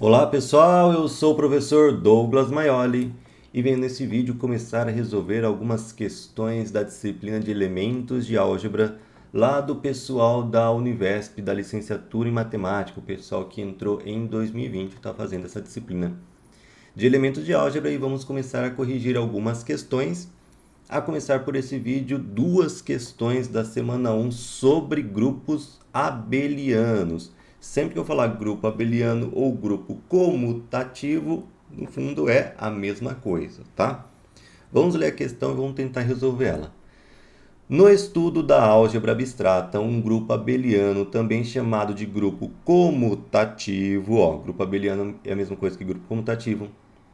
Olá pessoal, eu sou o professor Douglas Maioli e venho nesse vídeo começar a resolver algumas questões da disciplina de elementos de álgebra lá do pessoal da Univesp, da licenciatura em matemática, o pessoal que entrou em 2020 está fazendo essa disciplina de elementos de álgebra e vamos começar a corrigir algumas questões. A começar por esse vídeo, duas questões da semana 1 sobre grupos abelianos. Sempre que eu falar grupo abeliano ou grupo comutativo, no fundo é a mesma coisa, tá? Vamos ler a questão e vamos tentar resolver ela. No estudo da álgebra abstrata, um grupo abeliano, também chamado de grupo comutativo, grupo abeliano é a mesma coisa que grupo comutativo,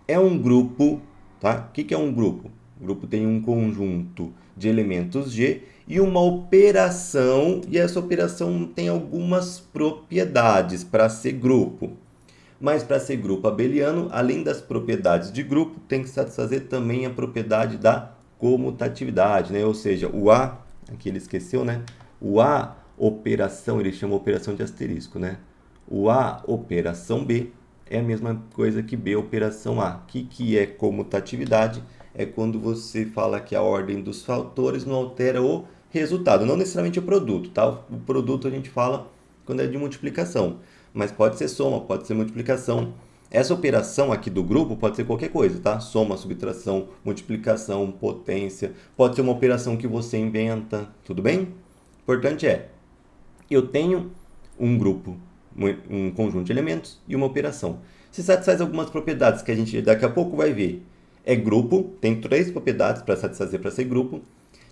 é um grupo, tá? O que é um grupo? O grupo tem um conjunto de elementos G e uma operação, e essa operação tem algumas propriedades para ser grupo. Mas para ser grupo abeliano, além das propriedades de grupo, tem que satisfazer também a propriedade da comutatividade, né? Ou seja, o A, aqui ele esqueceu, né? O A operação, ele chama operação de asterisco, né? O A operação B é a mesma coisa que B operação A. O que é comutatividade? É quando você fala que a ordem dos fatores não altera o resultado, não necessariamente o produto, tá? O produto a gente fala quando é de multiplicação, mas pode ser soma, pode ser multiplicação. Essa operação aqui do grupo pode ser qualquer coisa, tá? Soma, subtração, multiplicação, potência, pode ser uma operação que você inventa, tudo bem? O importante é, eu tenho um grupo, um conjunto de elementos e uma operação. Se satisfaz algumas propriedades que a gente daqui a pouco vai ver. É grupo, tem três propriedades para satisfazer para ser grupo.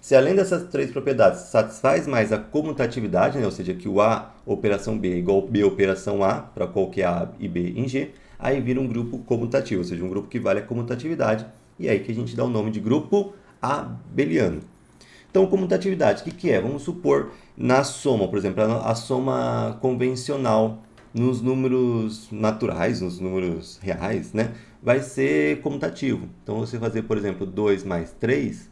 Se além dessas três propriedades satisfaz mais a comutatividade, né? Ou seja, que o A operação B é igual B operação A para qualquer A e B em G, aí vira um grupo comutativo, ou seja, um grupo que vale a comutatividade, e aí que a gente dá o nome de grupo abeliano. Então, comutatividade, o que é? Vamos supor na soma, por exemplo, a soma convencional nos números naturais, nos números reais, né? Vai ser comutativo. Então, você fazer, por exemplo, 2 mais 3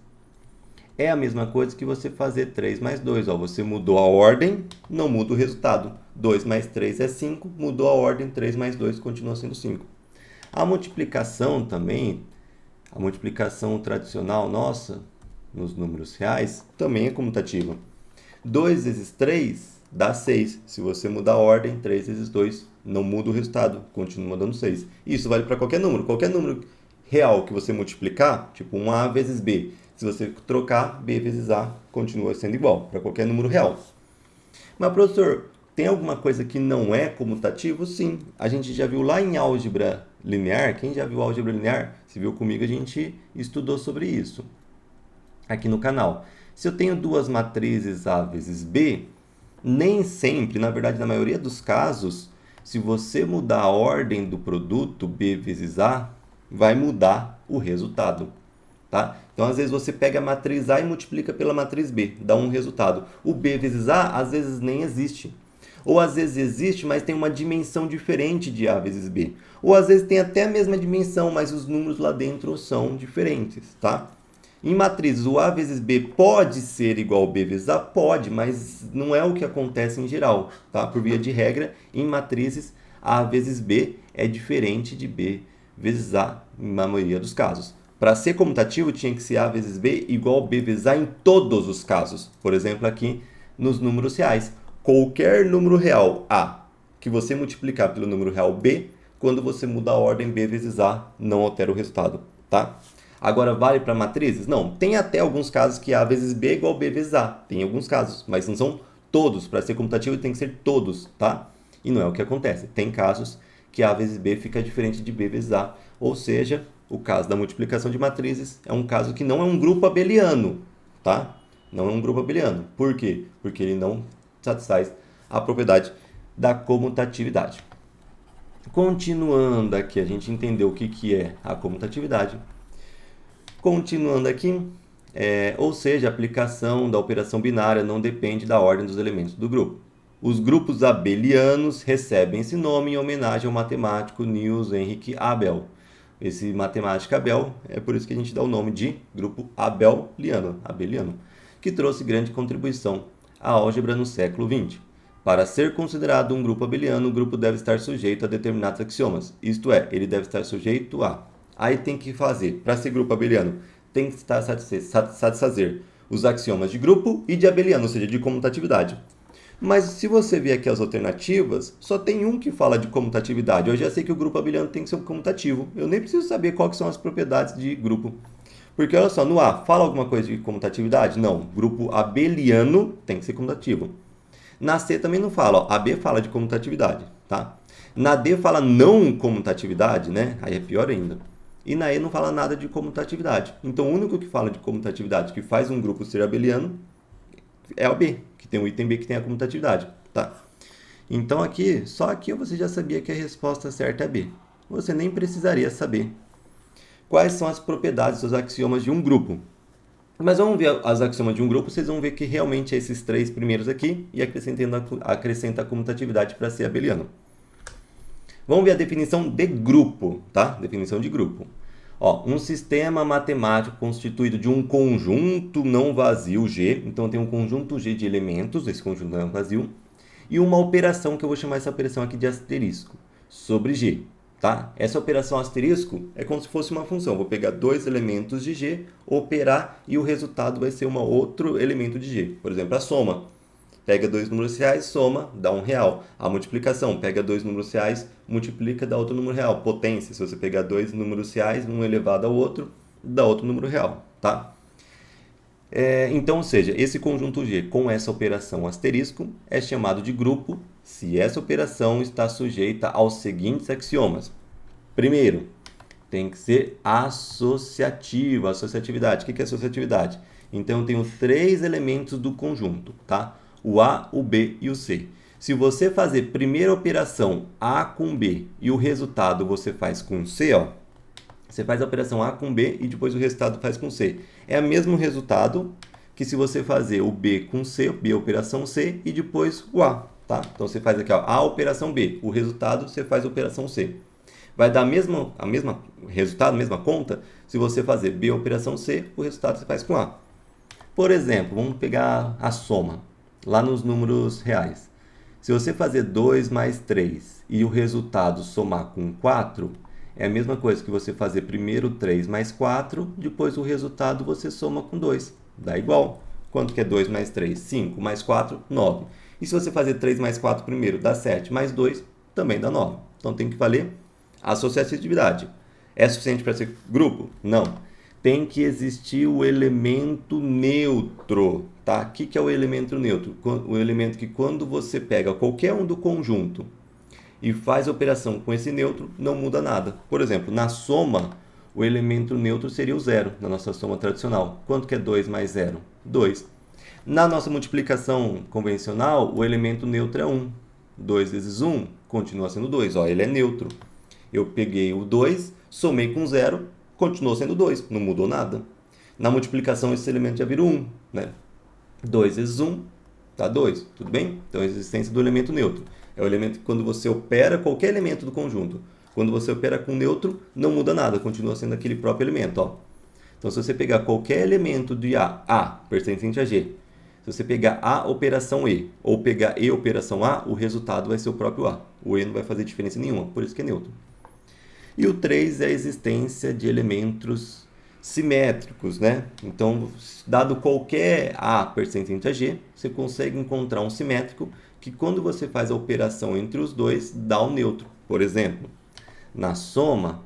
é a mesma coisa que você fazer 3 mais 2. Você mudou a ordem, não muda o resultado. 2 mais 3 é 5, mudou a ordem, 3 mais 2 continua sendo 5. A multiplicação também, a multiplicação tradicional nossa, nos números reais, também é comutativa. 2 vezes 3 dá 6. Se você mudar a ordem, 3 vezes 2 não muda o resultado, continua dando 6. Isso vale para qualquer número. Qualquer número real que você multiplicar, tipo um A vezes B, se você trocar, B vezes A continua sendo igual, para qualquer número real. Mas, professor, tem alguma coisa que não é comutativo? Sim. A gente já viu lá em álgebra linear. Quem já viu álgebra linear? Se viu comigo, a gente estudou sobre isso aqui no canal. Se eu tenho duas matrizes A vezes B, nem sempre, na verdade, na maioria dos casos, se você mudar a ordem do produto B vezes A, vai mudar o resultado. Tá? Então, às vezes, você pega a matriz A e multiplica pela matriz B, dá um resultado. O B vezes A, às vezes, nem existe. Ou, às vezes, existe, mas tem uma dimensão diferente de A vezes B. Ou, às vezes, tem até a mesma dimensão, mas os números lá dentro são diferentes. Tá? Em matrizes, o A vezes B pode ser igual ao B vezes A? Pode, mas não é o que acontece em geral. Tá? Por via de regra, em matrizes, A vezes B é diferente de B vezes A, na maioria dos casos. Para ser comutativo, tinha que ser A vezes B igual a B vezes A em todos os casos. Por exemplo, aqui nos números reais. Qualquer número real A que você multiplicar pelo número real B, quando você muda a ordem B vezes A, não altera o resultado. Tá? Agora, vale para matrizes? Não. Tem até alguns casos que A vezes B é igual a B vezes A. Tem alguns casos, mas não são todos. Para ser comutativo, tem que ser todos. Tá? E não é o que acontece. Tem casos que A vezes B fica diferente de B vezes A. Ou seja, o caso da multiplicação de matrizes é um caso que não é um grupo abeliano, tá? Não é um grupo abeliano. Por quê? Porque ele não satisfaz a propriedade da comutatividade. Continuando aqui, a gente entendeu o que é a comutatividade. Continuando aqui, ou seja, a aplicação da operação binária não depende da ordem dos elementos do grupo. Os grupos abelianos recebem esse nome em homenagem ao matemático Niels Henrik Abel. Esse matemático Abel, é por isso que a gente dá o nome de grupo abeliano, que trouxe grande contribuição à álgebra no século XX. Para ser considerado um grupo abeliano, o grupo deve estar sujeito a determinados axiomas. Isto é, ele deve estar sujeito a... Aí tem que fazer, para ser grupo abeliano, tem que satisfazer os axiomas de grupo e de abeliano, ou seja, de comutatividade. Mas se você ver aqui as alternativas, só tem um que fala de comutatividade. Eu já sei que o grupo abeliano tem que ser comutativo. Eu nem preciso saber quais são as propriedades de grupo. Porque olha só, no A, fala alguma coisa de comutatividade? Não. Grupo abeliano tem que ser comutativo. Na C também não fala. Ó. A B fala de comutatividade, tá? Na D fala não comutatividade, né? Aí é pior ainda. E na E não fala nada de comutatividade. Então o único que fala de comutatividade, que faz um grupo ser abeliano, é o B, que tem o item B que tem a comutatividade, tá? Então aqui, só aqui você já sabia que a resposta certa é B. Você nem precisaria saber quais são as propriedades dos axiomas de um grupo. Mas vamos ver as axiomas de um grupo, vocês vão ver que realmente é esses três primeiros aqui e acrescenta a comutatividade para ser abeliano. Vamos ver a definição de grupo, tá? Definição de grupo. Ó, um sistema matemático constituído de um conjunto não vazio G, então tem um conjunto G de elementos, esse conjunto não vazio, e uma operação que eu vou chamar essa operação aqui de asterisco, sobre G, tá? Essa operação asterisco é como se fosse uma função, eu vou pegar dois elementos de G, operar e o resultado vai ser um outro elemento de G, por exemplo, a soma. Pega dois números reais, soma, dá R$1. A multiplicação, pega dois números reais, multiplica, dá outro número real. Potência, se você pegar dois números reais, um elevado ao outro, dá outro número real, tá? Então, ou seja, esse conjunto G com essa operação asterisco é chamado de grupo se essa operação está sujeita aos seguintes axiomas. Primeiro, tem que ser associativa, associatividade. O que é associatividade? Então, eu tenho três elementos do conjunto, tá? O A, o B e o C. Se você fazer primeira operação A com B e o resultado você faz com C, ó, você faz a operação A com B e depois o resultado faz com C. É o mesmo resultado que se você fazer o B com C, B operação C e depois o A, tá? Então você faz aqui, ó, A operação B, o resultado você faz a operação C. Vai dar a mesma resultado, a mesma conta, se você fazer B operação C, o resultado você faz com A. Por exemplo, vamos pegar a soma, lá nos números reais. Se você fazer 2 mais 3 e o resultado somar com 4, é a mesma coisa que você fazer primeiro 3 mais 4, depois o resultado você soma com 2. Dá igual. Quanto que é 2 mais 3? 5 mais 4, 9. E se você fazer 3 mais 4 primeiro, dá 7, mais 2, também dá 9. Então tem que valer associatividade. É suficiente para ser grupo? Não. Tem que existir o elemento neutro, tá? O que é o elemento neutro? O elemento que quando você pega qualquer um do conjunto e faz a operação com esse neutro, não muda nada. Por exemplo, na soma, o elemento neutro seria o zero, na nossa soma tradicional. Quanto que é 2 mais 0? 2. Na nossa multiplicação convencional, o elemento neutro é 1. 2 vezes 1 continua sendo 2, ó, ele é neutro. Eu peguei o 2, somei com 0, continuou sendo 2, não mudou nada. Na multiplicação, esse elemento já vira 1, né? 2 vezes 1 dá 2, tudo bem? Então, a existência do elemento neutro. É o elemento que quando você opera qualquer elemento do conjunto, quando você opera com neutro, não muda nada, continua sendo aquele próprio elemento, ó. Então, se você pegar qualquer elemento de A pertencente a G, se você pegar A operação E, ou pegar E operação A, o resultado vai ser o próprio A. O E não vai fazer diferença nenhuma, por isso que é neutro. E o 3 é a existência de elementos simétricos, né? Então, dado qualquer A pertencente a G, você consegue encontrar um simétrico que quando você faz a operação entre os dois, dá um neutro. Por exemplo, na soma,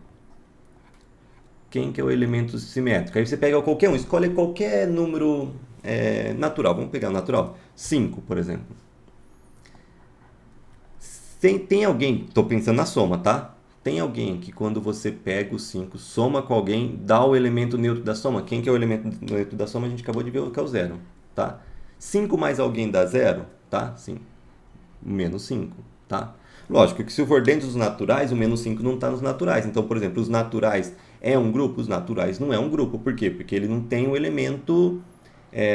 quem que é o elemento simétrico? Aí você pega qualquer um, escolhe qualquer número natural. Vamos pegar o natural? 5, por exemplo. Tem alguém, estou pensando na soma, tá? Tem alguém que quando você pega o 5, soma com alguém, dá o elemento neutro da soma. Quem que é o elemento neutro da soma? A gente acabou de ver que é o 0, tá? 5 mais alguém dá 0, tá? Sim. Menos 5, tá? Lógico que se for dentro dos naturais, o menos 5 não está nos naturais. Então, por exemplo, os naturais é um grupo? Os naturais não é um grupo. Por quê? Porque ele não tem o elemento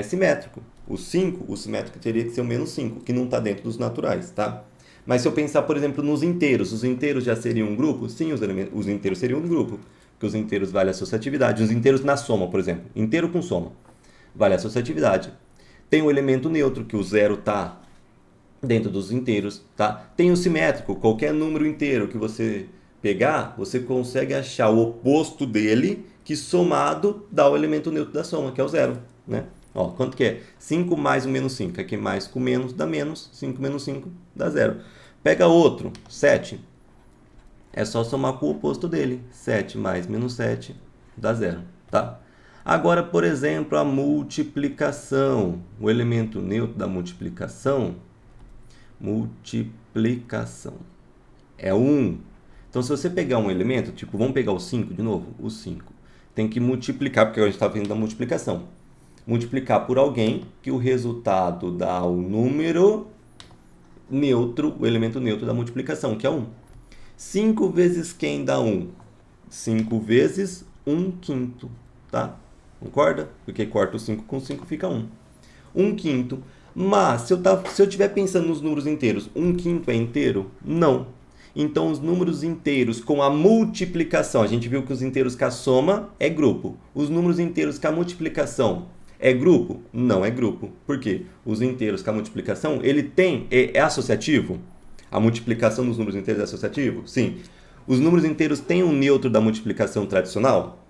simétrico. O 5, o simétrico teria que ser o menos 5, que não está dentro dos naturais, tá? Mas se eu pensar, por exemplo, nos inteiros, os inteiros já seriam um grupo? Sim, os inteiros seriam um grupo, porque os inteiros vale a associatividade. Os inteiros na soma, por exemplo, inteiro com soma, vale a associatividade. Tem o elemento neutro, que o 0 está dentro dos inteiros, tá? Tem o simétrico, qualquer número inteiro que você pegar, você consegue achar o oposto dele, que somado dá o elemento neutro da soma, que é o zero, né? Ó, quanto que é? 5 mais o menos 5. Aqui mais com menos dá menos, 5 menos 5 dá zero. Pega outro, 7. É só somar com o oposto dele. 7 mais menos 7 dá zero, tá? Agora, por exemplo, a multiplicação. O elemento neutro da multiplicação é 1. Então, se você pegar um elemento, tipo, vamos pegar o 5 de novo? O 5. Tem que multiplicar, porque a gente está vendo da multiplicação. Multiplicar por alguém, que o resultado dá o número neutro, o elemento neutro da multiplicação, que é 1. 5 vezes quem dá 1? 5 vezes 1 quinto, tá? Concorda? Porque corta o 5 com 5 fica 1. 1 quinto. Mas, se eu estiver pensando nos números inteiros, 1 quinto é inteiro? Não. Então, os números inteiros com a multiplicação, a gente viu que os inteiros com a soma é grupo. Os números inteiros com a multiplicação é grupo? Não é grupo. Por quê? Os inteiros com a multiplicação, ele é associativo? A multiplicação dos números inteiros é associativo? Sim. Os números inteiros têm um neutro da multiplicação tradicional?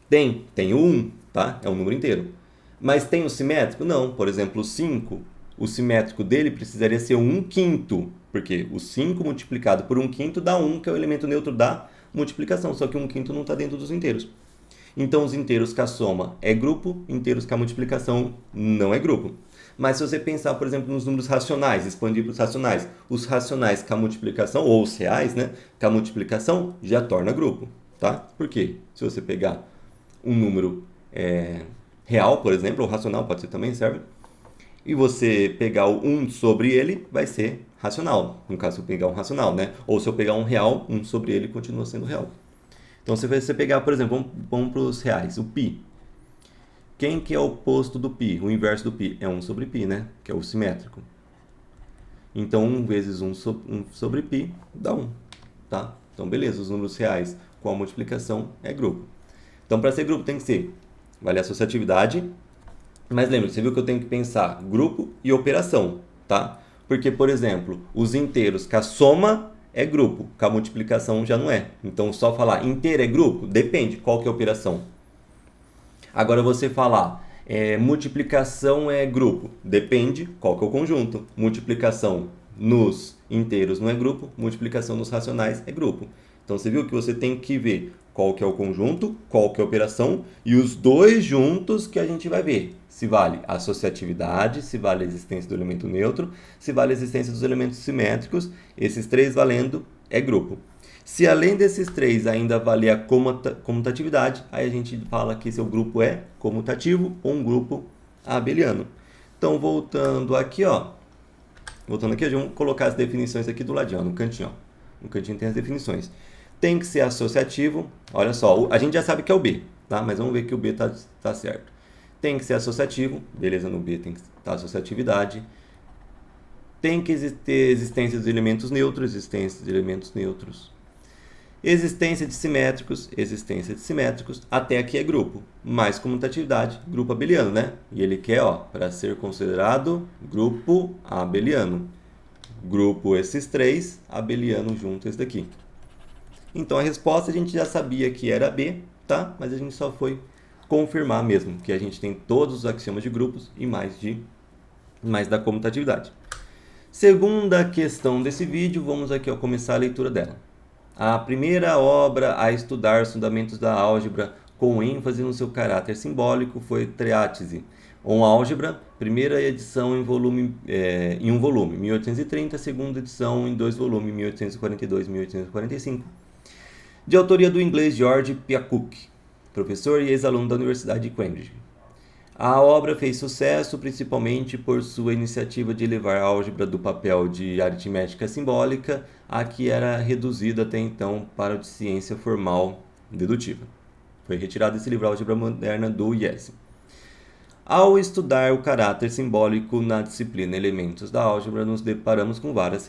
Tem o 1, tá? É um número inteiro. Mas tem o simétrico? Não. Por exemplo, o 5, o simétrico dele precisaria ser 1 quinto, porque o 5 multiplicado por 1 quinto dá 1, que é o elemento neutro da multiplicação, só que 1 quinto não está dentro dos inteiros. Então, os inteiros com a soma é grupo, inteiros com a multiplicação não é grupo. Mas se você pensar, por exemplo, nos números racionais, expandir para os racionais com a multiplicação, ou os reais, né, com a multiplicação, já torna grupo, tá? Por quê? Se você pegar um número real, por exemplo, ou racional, pode ser também, serve, e você pegar o 1 sobre ele, vai ser racional. No caso, se eu pegar um racional, né? Ou se eu pegar um real, 1 sobre ele continua sendo real. Então, se você pegar, por exemplo, vamos para os reais, o π. Quem que é o oposto do π? O inverso do π é 1 sobre π, né? Que é o simétrico. Então, 1 vezes 1 sobre π dá 1, tá? Então, beleza, os números reais com a multiplicação é grupo. Então, para ser grupo tem que ser, vale a associatividade, mas lembra, você viu que eu tenho que pensar grupo e operação, tá? Porque, por exemplo, os inteiros com a soma é grupo, com a multiplicação já não é. Então, só falar inteiro é grupo? Depende, qual que é a operação. Agora, você falar multiplicação é grupo? Depende, qual que é o conjunto. Multiplicação nos inteiros não é grupo, multiplicação nos racionais é grupo. Então, você viu que você tem que ver qual que é o conjunto, qual que é a operação, e os dois juntos que a gente vai ver. Se vale a associatividade, se vale a existência do elemento neutro, se vale a existência dos elementos simétricos, esses três valendo é grupo. Se além desses três ainda valer a comutatividade, aí a gente fala que seu grupo é comutativo ou um grupo abeliano. Então, voltando aqui, vamos colocar as definições aqui do ladinho, no cantinho. No cantinho tem as definições. Tem que ser associativo. Olha só, a gente já sabe que é o B, tá? Mas vamos ver que o B tá certo. Tem que ser associativo. Beleza, no B tem que estar associatividade. Tem que ter existência dos elementos neutros, existência de elementos neutros. Existência de simétricos, até aqui é grupo. Mais comutatividade, grupo abeliano, né? E ele quer, para ser considerado grupo abeliano. Grupo esses três, abeliano junto esse daqui. Então, a resposta a gente já sabia que era B, tá? Mas a gente só foi confirmar mesmo que a gente tem todos os axiomas de grupos e mais da comutatividade. Segunda questão desse vídeo, vamos aqui começar a leitura dela. A primeira obra a estudar os fundamentos da álgebra com ênfase no seu caráter simbólico foi Triátise, On Álgebra, primeira edição em um volume, 1830, segunda edição em 2 volumes, 1842 e 1845, de autoria do inglês George Peacock, professor e ex-aluno da Universidade de Cambridge. A obra fez sucesso principalmente por sua iniciativa de elevar a álgebra do papel de aritmética simbólica a que era reduzida até então para a de ciência formal dedutiva. Foi retirado esse livro Álgebra Moderna do IES. Ao estudar o caráter simbólico na disciplina Elementos da Álgebra, nos deparamos com vários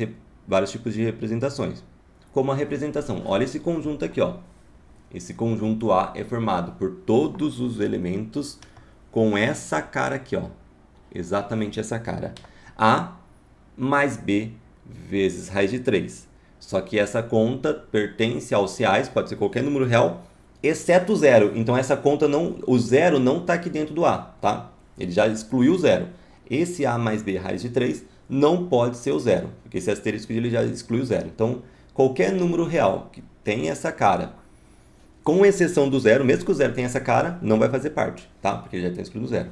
tipos de representações. Como a representação, olha esse conjunto aqui, Esse conjunto A é formado por todos os elementos com essa cara aqui, Exatamente essa cara. A mais b vezes raiz de 3. Só que essa conta pertence aos reais, pode ser qualquer número real, exceto o zero. Então essa conta não, o zero não está aqui dentro do a, tá? Ele já excluiu o zero. Esse a mais b raiz de 3 não pode ser o zero, porque esse asterisco ele já exclui o zero. Então qualquer número real que tem essa cara, com exceção do zero, mesmo que o zero tenha essa cara, não vai fazer parte, tá? Porque ele já tem excluído o zero.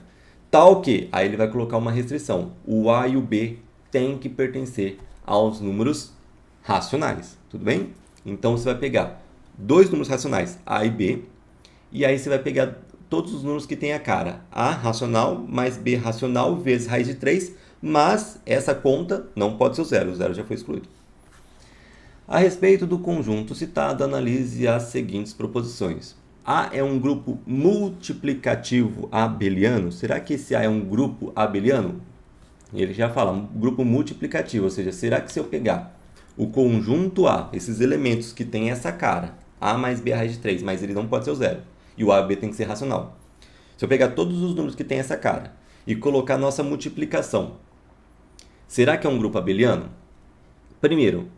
Tal que, aí ele vai colocar uma restrição. O a e o b têm que pertencer aos números racionais, tudo bem? Então você vai pegar dois números racionais, a e b, e aí você vai pegar todos os números que têm a cara a racional mais b racional vezes raiz de 3, mas essa conta não pode ser o zero já foi excluído. A respeito do conjunto citado, analise as seguintes proposições. A é um grupo multiplicativo abeliano? Será que esse A é um grupo abeliano? Ele já fala, um grupo multiplicativo, ou seja, será que se eu pegar o conjunto A, esses elementos que tem essa cara, A mais B raiz de 3, mas ele não pode ser o zero, e o A e B tem que ser racional. Se eu pegar todos os números que tem essa cara e colocar nossa multiplicação, será que é um grupo abeliano? Primeiro,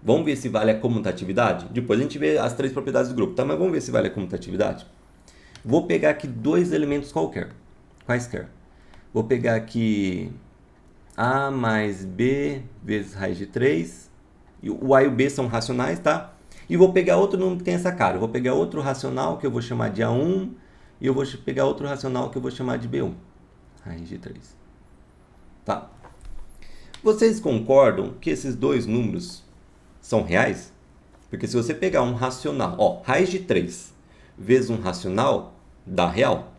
vamos ver se vale a comutatividade? Depois a gente vê as três propriedades do grupo, tá? Mas vamos ver se vale a comutatividade? Vou pegar aqui dois elementos quaisquer. Vou pegar aqui A mais B vezes raiz de 3. E o A e o B são racionais, tá? E vou pegar outro número que tem essa cara. Eu vou pegar outro racional que eu vou chamar de A1. E eu vou pegar outro racional que eu vou chamar de B1. Raiz de 3. Tá? Vocês concordam que esses dois números são reais? Porque se você pegar um racional, ó, raiz de 3 vezes um racional, dá real.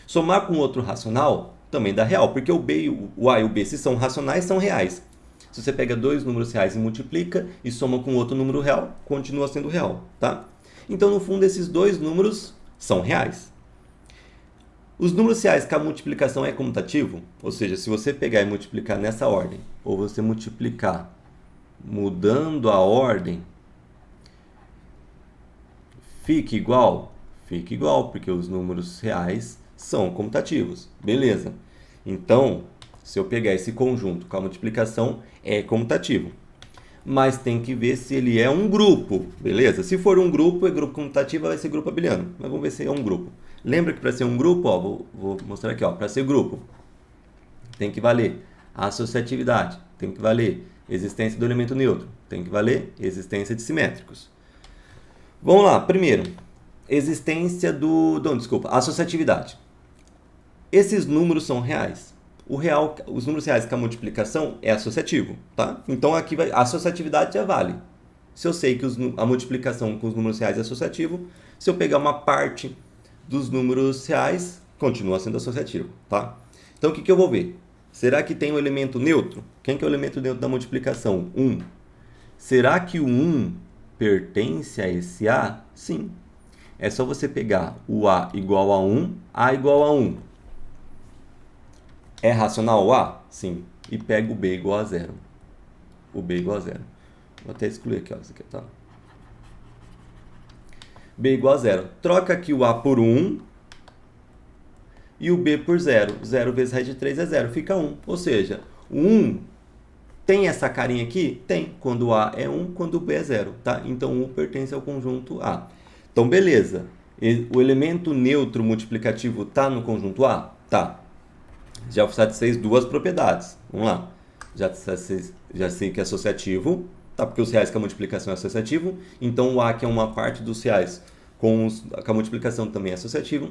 Somar com outro racional, também dá real, porque o B, o A e o B, se são racionais, são reais. Se você pega dois números reais e multiplica e soma com outro número real, continua sendo real, tá? Então, no fundo, esses dois números são reais. Os números reais que a multiplicação é comutativo, ou seja, se você pegar e multiplicar nessa ordem, ou você multiplicar mudando a ordem, fica igual? Fica igual, porque os números reais são comutativos. Beleza. Então, se eu pegar esse conjunto com a multiplicação, é comutativo. Mas tem que ver se ele é um grupo, beleza? Se for um grupo, é grupo comutativo, vai ser grupo abeliano. Mas vamos ver se é um grupo. Lembra que para ser um grupo, ó, vou mostrar aqui, ó, para ser grupo, tem que valer associatividade, tem que valer existência do elemento neutro, tem que valer existência de simétricos. Vamos lá, primeiro, existência associatividade. Esses números são reais. Os números reais com a multiplicação é associativo, tá? Então aqui a associatividade já vale. Se eu sei que a multiplicação com os números reais é associativo, se eu pegar uma parte dos números reais, continua sendo associativo, tá? Então o que eu vou ver? Será que tem um elemento neutro? Quem que é o elemento neutro da multiplicação? 1. Será que o 1 pertence a esse A? Sim. É só você pegar o A igual a 1, A igual a 1. É racional o A? Sim. E pega o B igual a 0. O B igual a 0. Vou até excluir aqui, ó. Isso aqui, tá? B igual a 0. Troca aqui o A por 1 e o B por 0. 0 vezes raiz de 3 é 0. Fica 1. Ou seja, o 1 tem essa carinha aqui? Tem. Quando o A é 1, quando o B é 0. Tá? Então, 1 pertence ao conjunto A. Então, beleza. O elemento neutro multiplicativo está no conjunto A? Tá. Já satisfez duas propriedades. Vamos lá. Já sei que é associativo, tá? Porque os reais com a multiplicação é associativo. Então, o A, que é uma parte dos reais com a multiplicação, também é associativo.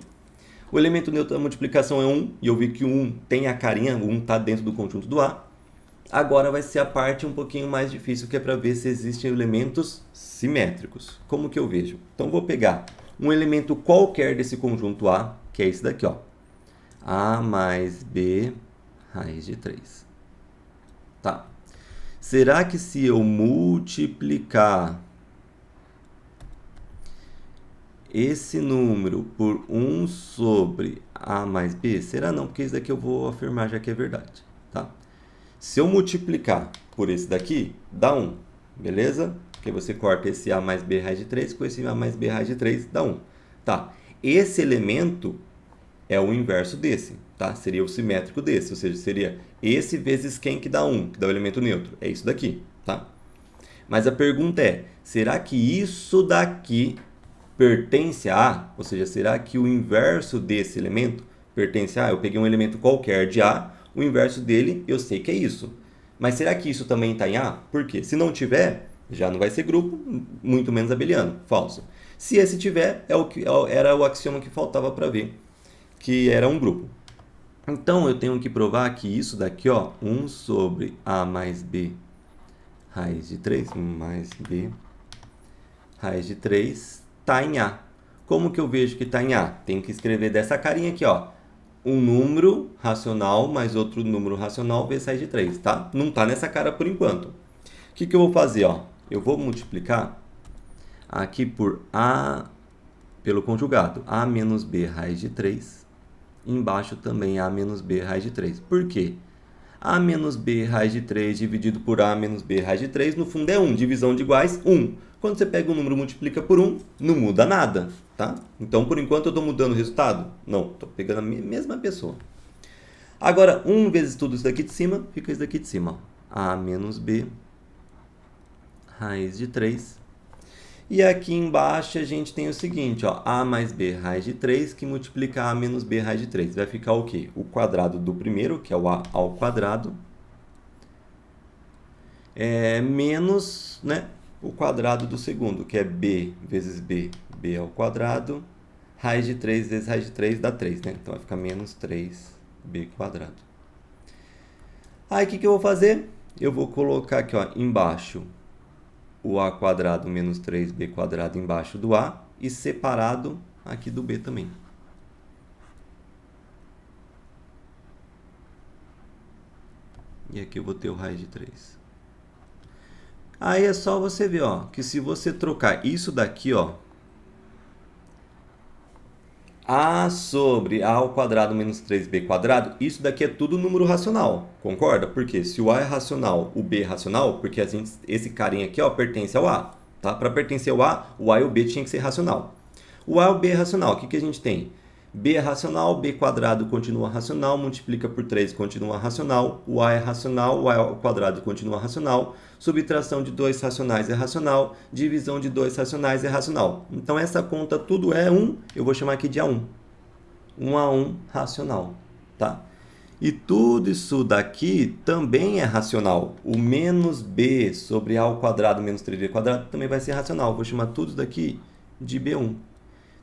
O elemento neutro da multiplicação é 1, e eu vi que o 1 tem a carinha, o 1 está dentro do conjunto do A. Agora vai ser a parte um pouquinho mais difícil, que é para ver se existem elementos simétricos. Como que eu vejo? Então, vou pegar um elemento qualquer desse conjunto A, que é esse daqui, ó. A mais B raiz de 3. Tá. Será que se eu multiplicar esse número por 1 sobre A mais B, será não? Porque esse daqui eu vou afirmar já que é verdade, tá? Se eu multiplicar por esse daqui, dá 1, beleza? Porque você corta esse A mais B raiz de 3 com esse A mais B raiz de 3, dá 1. Tá. Esse elemento é o inverso desse, tá? Seria o simétrico desse, ou seja, seria esse vezes quem que dá 1, que dá o elemento neutro. É isso daqui, tá? Mas a pergunta é, será que isso daqui pertence a A? Ou seja, será que o inverso desse elemento pertence a A? Eu peguei um elemento qualquer de A, o inverso dele eu sei que é isso. Mas será que isso também está em A? Por quê? Se não tiver, já não vai ser grupo, muito menos abeliano. Falso. Se esse tiver, era o axioma que faltava para ver, que era um grupo. Então, eu tenho que provar que isso daqui, ó, 1 sobre A mais B raiz de 3, mais B raiz de 3, está em A. Como que eu vejo que está em A? Tem que escrever dessa carinha aqui, ó. Um número racional mais outro número racional vezes raiz de 3, tá? Não está nessa cara por enquanto. O que eu vou fazer, ó? Eu vou multiplicar aqui por A, pelo conjugado, A menos B raiz de 3. Embaixo também A menos B raiz de 3. Por quê? A menos B raiz de 3 dividido por A menos B raiz de 3, no fundo é 1. Divisão de iguais, 1. Quando você pega um número e multiplica por 1, não muda nada, tá? Então, por enquanto, eu estou mudando o resultado? Não, estou pegando a mesma pessoa. Agora, 1 vezes tudo isso daqui de cima, fica isso daqui de cima. Ó. A menos B raiz de 3. E aqui embaixo a gente tem o seguinte, ó, A mais B raiz de 3, que multiplica A menos B raiz de 3. Vai ficar o quê? O quadrado do primeiro, que é o A ao quadrado, menos, né, o quadrado do segundo, que é B vezes B, B ao quadrado, raiz de 3 vezes raiz de 3 dá 3, né? Então vai ficar menos 3B quadrado. Aí o que eu vou fazer? Eu vou colocar aqui, ó, embaixo o A quadrado menos 3B quadrado embaixo do A e separado aqui do B também. E aqui eu vou ter o raiz de 3. Aí é só você ver, ó, que se você trocar isso daqui, ó, A sobre A ao quadrado menos 3B quadrado, isso daqui é tudo número racional, concorda? Porque se o A é racional, o B é racional, porque esse carinha aqui, ó, pertence ao A, tá? Para pertencer ao A, o A e o B tinha que ser racional. O A e o B é racional, o que a gente tem? B é racional, B quadrado continua racional, multiplica por 3 continua racional, o A é racional, o A ao quadrado continua racional, subtração de 2 racionais é racional, divisão de 2 racionais é racional. Então essa conta tudo é 1, eu vou chamar aqui de A1. 1 a 1 racional, tá? E tudo isso daqui também é racional. O menos B sobre A ao quadrado menos 3B quadrado também vai ser racional. Vou chamar tudo isso daqui de B1.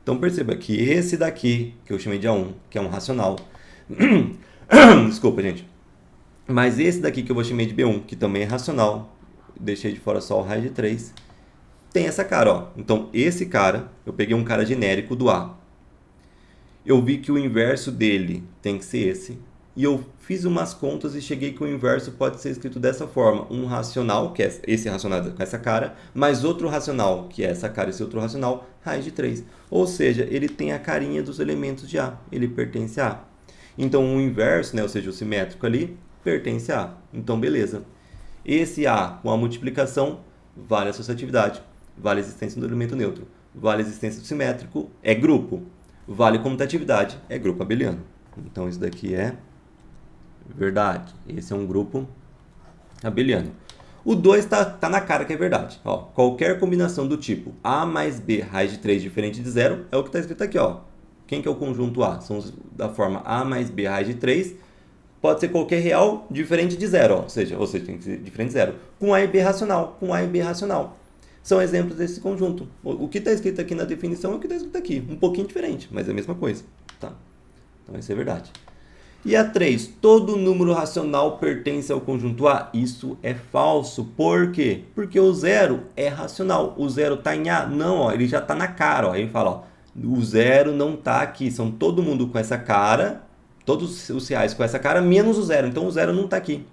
Então, perceba que esse daqui, que eu chamei de A1, que é um racional... Desculpa, gente. Mas esse daqui que eu vou chamar de B1, que também é racional, deixei de fora só o raiz de 3, tem essa cara, ó. Então, esse cara, eu peguei um cara genérico do A. Eu vi que o inverso dele tem que ser esse. E eu fiz umas contas e cheguei que o inverso pode ser escrito dessa forma. Um racional, que é esse racional com essa cara, mais outro racional, que é essa cara e esse outro racional, raiz de 3. Ou seja, ele tem a carinha dos elementos de A. Ele pertence a A. Então, o inverso, né, ou seja, o simétrico ali, pertence a A. Então, beleza. Esse A com a multiplicação vale a associatividade, vale a existência do elemento neutro, vale a existência do simétrico, é grupo. Vale comutatividade, é grupo abeliano. Então, isso daqui é verdade. Esse é um grupo abeliano. O 2 tá na cara que é verdade. Ó, qualquer combinação do tipo A mais B raiz de 3 diferente de zero é o que está escrito aqui. Ó. Quem que é o conjunto A? São da forma A mais B raiz de 3. Pode ser qualquer real diferente de zero. Ó. Ou seja, tem que ser diferente de zero. Com A e B racional. Com A e B racional. São exemplos desse conjunto. O que está escrito aqui na definição é o que está escrito aqui. Um pouquinho diferente, mas é a mesma coisa. Tá? Então, isso é verdade. E a 3. Todo número racional pertence ao conjunto A. Isso é falso. Por quê? Porque o zero é racional. O zero está em A? Não, ó, ele já está na cara. Ó. Aí ele fala, ó, o zero não está aqui. São todo mundo com essa cara, todos os reais com essa cara, menos o zero. Então, o zero não está aqui.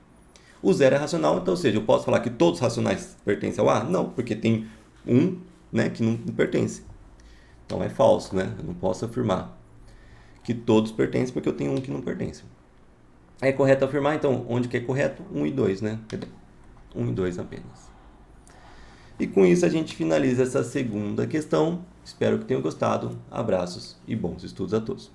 O zero é racional, então, ou seja, eu posso falar que todos os racionais pertencem ao A? Não, porque tem um, né, que não pertence. Então, é falso, né? Eu não posso afirmar que todos pertencem porque eu tenho um que não pertence. É correto afirmar, então, onde que é correto? 1 e 2, né? 1 e 2 apenas. E com isso a gente finaliza essa segunda questão. Espero que tenham gostado. Abraços e bons estudos a todos.